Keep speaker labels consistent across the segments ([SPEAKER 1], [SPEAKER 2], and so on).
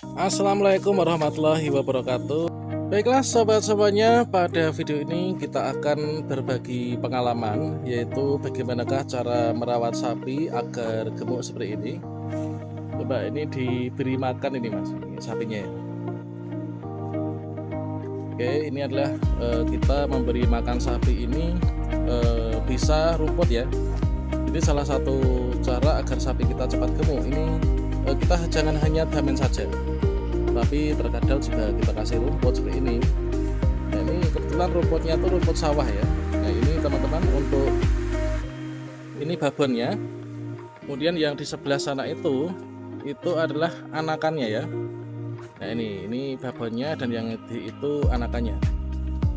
[SPEAKER 1] Assalamualaikum warahmatullahi wabarakatuh. Baiklah sobat-sobatnya, pada video ini kita akan berbagi pengalaman, yaitu bagaimanakah cara merawat sapi agar gemuk seperti ini. Coba ini diberi makan ini mas, ini sapinya ya. Oke, ini adalah kita memberi makan sapi ini bisa rumput ya. Ini salah satu cara agar sapi kita cepat gemuk. Ini kita jangan hanya damen saja, tapi terkadang juga kita kasih rumput seperti ini. Nah, ini kebetulan rumputnya tuh rumput sawah ya. Nah, ini teman-teman untuk ini babonnya. Kemudian yang di sebelah sana itu adalah anakannya ya. Nah, ini babonnya dan yang itu anakannya.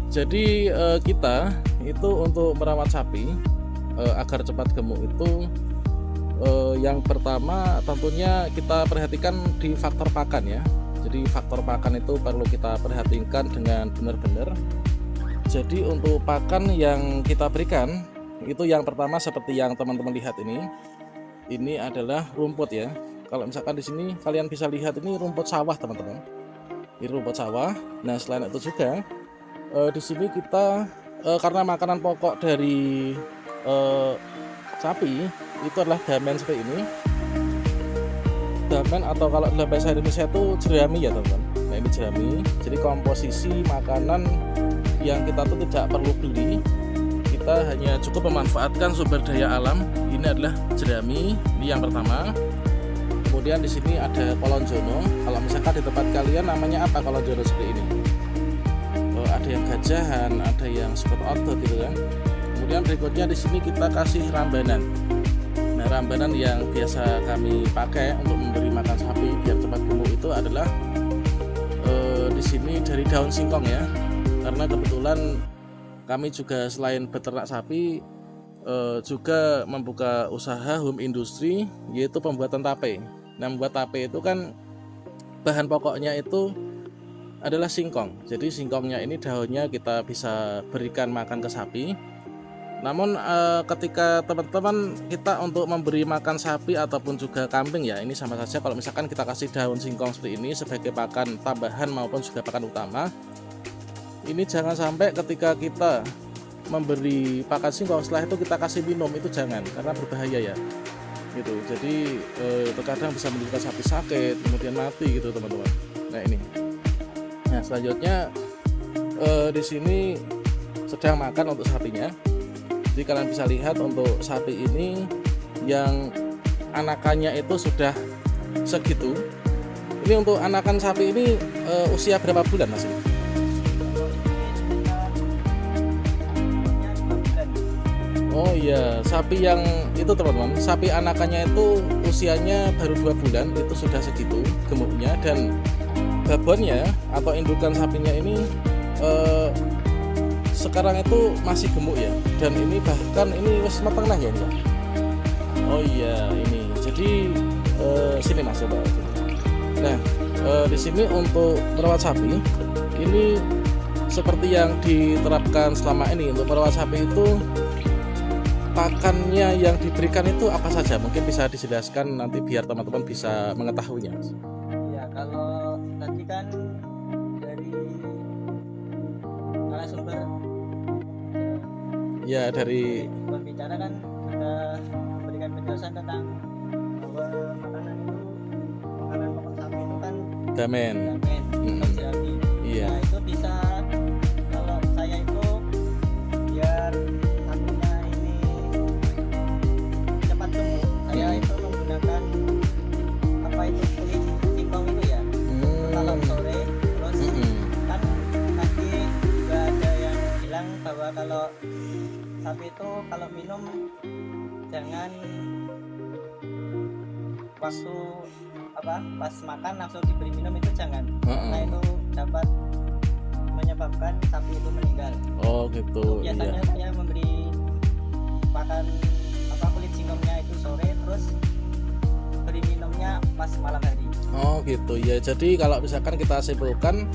[SPEAKER 1] Jadi kita itu untuk merawat sapi agar cepat gemuk itu yang pertama tentunya kita perhatikan di faktor pakan ya. Jadi faktor pakan itu perlu kita perhatikan dengan benar-benar. Jadi untuk pakan yang kita berikan itu yang pertama seperti yang teman-teman lihat ini adalah rumput ya. Kalau misalkan di sini kalian bisa lihat ini rumput sawah teman-teman. Ini rumput sawah. Nah selain itu juga di sini kita karena makanan pokok dari sapi itu adalah damen seperti ini. Damen atau kalau dalam bahasa Indonesia itu jerami ya teman-teman. Nah ini jerami. Jadi komposisi makanan yang kita tuh tidak perlu beli, kita hanya cukup memanfaatkan sumber daya alam. Ini adalah jerami. Ini yang pertama. Kemudian di sini ada kolonjono. Kalau misalkan di tempat kalian namanya apa kolonjono seperti ini? Ada yang gajahan, ada yang spot otot gitu kan. Kemudian berikutnya di sini kita kasih rambanan. Nah, rambanan yang biasa kami pakai untuk memberi makan sapi biar cepat gemuk itu adalah di sini dari daun singkong ya. Karena kebetulan kami juga selain beternak sapi juga membuka usaha home industry, yaitu pembuatan tape. Nah, membuat tape itu kan bahan pokoknya itu adalah singkong. Jadi singkongnya ini daunnya kita bisa berikan makan ke sapi. Namun ketika teman-teman kita untuk memberi makan sapi ataupun juga kambing ya, ini sama saja kalau misalkan kita kasih daun singkong seperti ini sebagai pakan tambahan maupun juga pakan utama. Ini jangan sampai ketika kita memberi pakan singkong setelah itu kita kasih minum, itu jangan, karena berbahaya ya. Gitu. Jadi terkadang bisa menimbulkan sapi sakit kemudian mati gitu teman-teman. Nah ini. Nah selanjutnya di sini sedang makan untuk sapinya. Jadi kalian bisa lihat untuk sapi ini yang anakannya itu sudah segitu. Ini untuk anakan sapi ini usia berapa bulan mas ini? Oh iya, sapi yang itu teman-teman, sapi anakannya itu usianya baru 2 bulan itu sudah segitu gemuknya, dan babonnya atau indukan sapinya ini sekarang itu masih gemuk ya, dan ini bahkan ini wis matang nah ya ini. Oh iya ini, jadi sini mas coba. Nah di sini untuk merawat sapi ini seperti yang diterapkan selama ini. Untuk merawat sapi itu pakannya yang diberikan itu apa saja? Mungkin bisa dijelaskan nanti biar teman-teman bisa mengetahuinya mas.
[SPEAKER 2] Ya kalau tadi kan dari narasumber
[SPEAKER 1] Ya dari
[SPEAKER 2] pembicara kan sudah memberikan penjelasan tentang bahwa makanan pokok sapi itu kan
[SPEAKER 1] damen.
[SPEAKER 2] atau jerami.
[SPEAKER 1] Iya.
[SPEAKER 2] Nah itu bisa, kalau saya itu biar sapinya ini cepat tumbuh, saya itu menggunakan apa itu kulit singkong itu ya. Kalau sore terus kan tadi juga ada yang bilang bahwa kalau sapi itu kalau minum jangan waktu pas makan langsung diberi minum, itu jangan, karena itu dapat menyebabkan sapi itu meninggal.
[SPEAKER 1] Oh gitu.
[SPEAKER 2] Biasanya
[SPEAKER 1] iya.
[SPEAKER 2] saya memberi makan kulit singkongnya itu sore, terus beri minumnya pas malam hari.
[SPEAKER 1] Oh gitu ya. Jadi kalau misalkan kita simpulkan,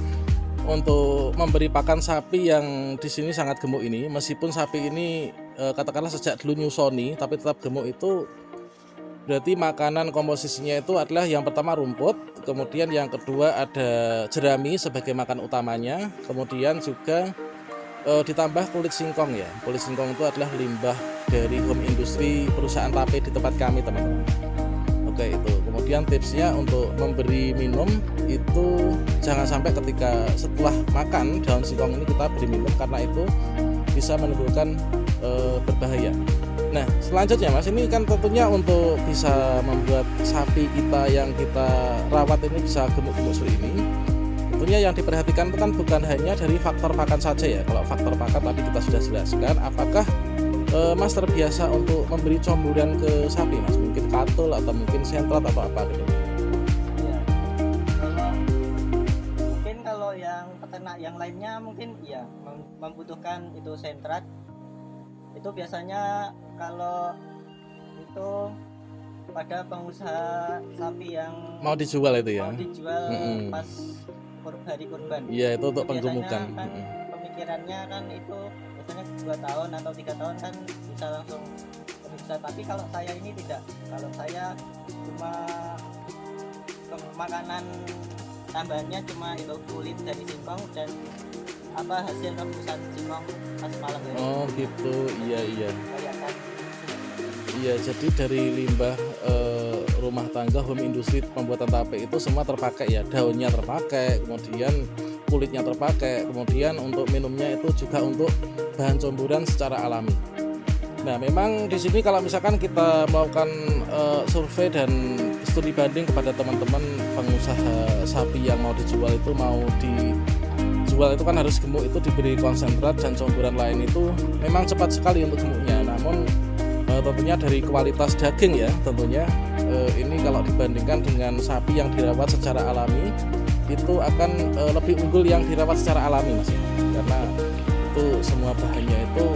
[SPEAKER 1] untuk memberi pakan sapi yang di sini sangat gemuk ini, meskipun sapi ini katakanlah sejak dulu nyusoni tapi tetap gemuk, itu Berarti makanan komposisinya itu adalah yang pertama rumput, kemudian yang kedua ada jerami sebagai makan utamanya, kemudian juga ditambah kulit singkong ya. Kulit singkong itu adalah limbah dari home industri perusahaan tape di tempat kami, teman-teman. Oke, itu. Kemudian tipsnya untuk memberi minum itu jangan sampai ketika setelah makan daun singkong ini kita beri minum, karena itu bisa menimbulkan berbahaya. Nah, selanjutnya Mas, ini kan tentunya untuk bisa membuat sapi kita yang kita rawat ini bisa gemuk-gemuk seperti ini. Tentunya yang diperhatikan itu kan bukan hanya dari faktor pakan saja ya. Kalau faktor pakan tadi kita sudah jelaskan. Apakah Mas terbiasa untuk memberi comburan ke sapi, Mas? Mungkin katul atau mungkin sentrat atau apa gitu?
[SPEAKER 2] Ya, kalau yang peternak yang lainnya mungkin ya membutuhkan itu sentrat. Itu biasanya kalau itu pada pengusaha sapi yang
[SPEAKER 1] mau dijual itu ya?
[SPEAKER 2] Mau dijual pas hari kurban.
[SPEAKER 1] Iya, itu untuk penggemukan.
[SPEAKER 2] Kan pemikirannya kan itu biasanya 2 tahun atau 3 tahun kan bisa langsung bisa. Tapi kalau saya ini tidak. Kalau saya cuma makanan tambahannya cuma itu kulit dari singkong dan hasil rebusan singkong pas malam hari.
[SPEAKER 1] Oh gitu, iya.
[SPEAKER 2] Kelihatan.
[SPEAKER 1] Iya, jadi dari limbah rumah tangga home industri pembuatan tape itu semua terpakai ya, daunnya terpakai, kemudian kulitnya terpakai, kemudian untuk minumnya itu juga untuk bahan comburan secara alami. Nah, memang di sini kalau misalkan kita melakukan survei dan studi banding kepada teman-teman pengusaha sapi yang mau dijual itu itu kan harus gemuk, itu diberi konsentrat dan comburan lain itu memang cepat sekali untuk gemuknya. Namun tentunya dari kualitas daging ya, tentunya ini kalau dibandingkan dengan sapi yang dirawat secara alami itu akan lebih unggul yang dirawat secara alami, Mas, karena itu semua bahannya itu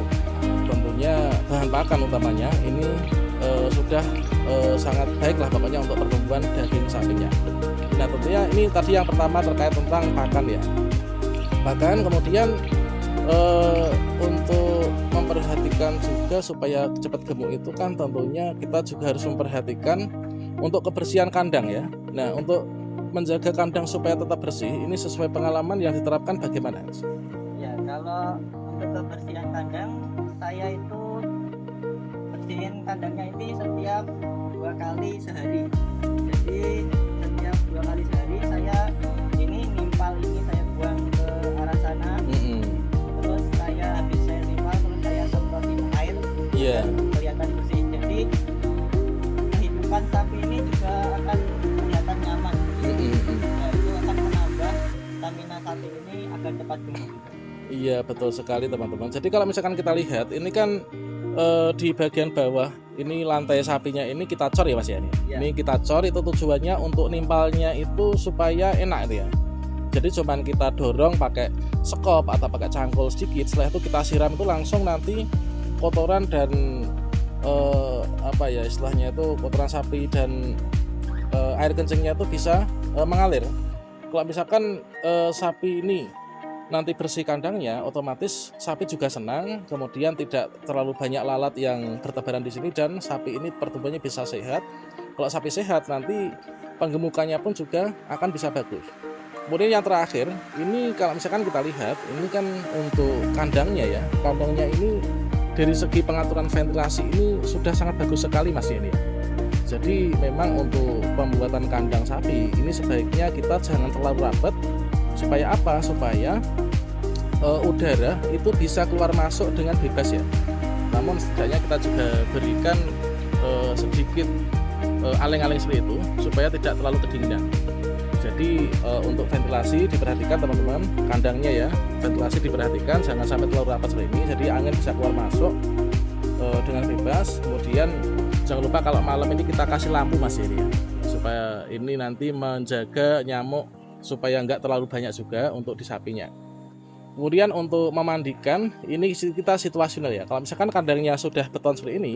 [SPEAKER 1] tentunya bahan pakan utamanya ini sudah sangat baik lah pokoknya untuk pertumbuhan daging sapinya. Nah, tentunya ini tadi yang pertama terkait tentang pakan ya. Bahkan kemudian untuk memperhatikan juga supaya cepat gemuk itu kan tentunya kita juga harus memperhatikan untuk kebersihan kandang ya. Nah, untuk menjaga kandang supaya tetap bersih ini sesuai pengalaman yang diterapkan bagaimana?
[SPEAKER 2] Ya, kalau untuk kebersihan kandang saya itu bersihin kandangnya ini setiap 2 kali sehari. Jadi setiap 2 kali sehari saya ini nimpal ini saya buang ke arah sana. Terus habis saya nimpal terus saya semprotin air.
[SPEAKER 1] Iya.
[SPEAKER 2] Kelihatan bersih. Jadi kehidupan sapi ini juga akan kelihatan nyaman. Ya, itu akan menambah stamina sapi ini agar cepat gemuk.
[SPEAKER 1] Iya, betul sekali teman-teman. Jadi kalau misalkan kita lihat ini kan di bagian bawah ini lantai sapinya ini kita cor ya, Mas ya. Ini kita cor itu tujuannya untuk nimpalnya itu supaya enak itu ya. Jadi cuman kita dorong pakai sekop atau pakai cangkul sedikit, setelah itu kita siram itu langsung nanti kotoran dan istilahnya itu kotoran sapi dan air kencingnya itu bisa mengalir. Kalau misalkan sapi ini nanti bersih kandangnya, otomatis sapi juga senang, kemudian tidak terlalu banyak lalat yang bertebaran di sini dan sapi ini pertumbuhannya bisa sehat. Kalau sapi sehat nanti penggemukannya pun juga akan bisa bagus. Kemudian yang terakhir, ini kalau misalkan kita lihat, ini kan untuk kandangnya ya. Kandangnya ini dari segi pengaturan ventilasi ini sudah sangat bagus sekali, Mas ini. Jadi memang untuk pembuatan kandang sapi ini sebaiknya kita jangan terlalu rapat. Supaya apa? Supaya udara itu bisa keluar masuk dengan bebas ya. Namun setidaknya kita juga berikan sedikit aleng-aleng seperti itu supaya tidak terlalu kedinginan. Jadi untuk ventilasi diperhatikan teman-teman, kandangnya ya, ventilasi diperhatikan jangan sampai terlalu rapat seperti ini. Jadi angin bisa keluar masuk dengan bebas. Kemudian jangan lupa kalau malam ini kita kasih lampu, Mas ini ya, supaya ini nanti menjaga nyamuk supaya enggak terlalu banyak juga untuk di sapinya. Kemudian untuk memandikan ini kita situasional ya. Kalau misalkan kandangnya sudah beton seperti ini,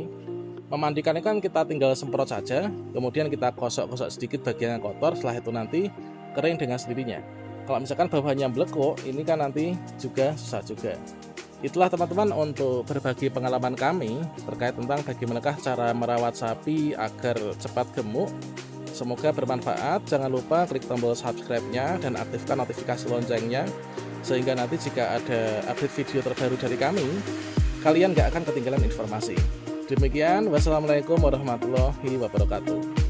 [SPEAKER 1] memandikannya kan kita tinggal semprot saja, kemudian kita gosok-gosok sedikit bagian yang kotor, setelah itu nanti kering dengan sendirinya. Kalau misalkan bawahnya blekuk, ini kan nanti juga susah juga. Itulah teman-teman untuk berbagi pengalaman kami terkait tentang bagaimanakah cara merawat sapi agar cepat gemuk. Semoga bermanfaat. Jangan lupa klik tombol subscribe-nya dan aktifkan notifikasi loncengnya, sehingga nanti jika ada update video terbaru dari kami, kalian gak akan ketinggalan informasi. Demikian, wassalamualaikum warahmatullahi wabarakatuh.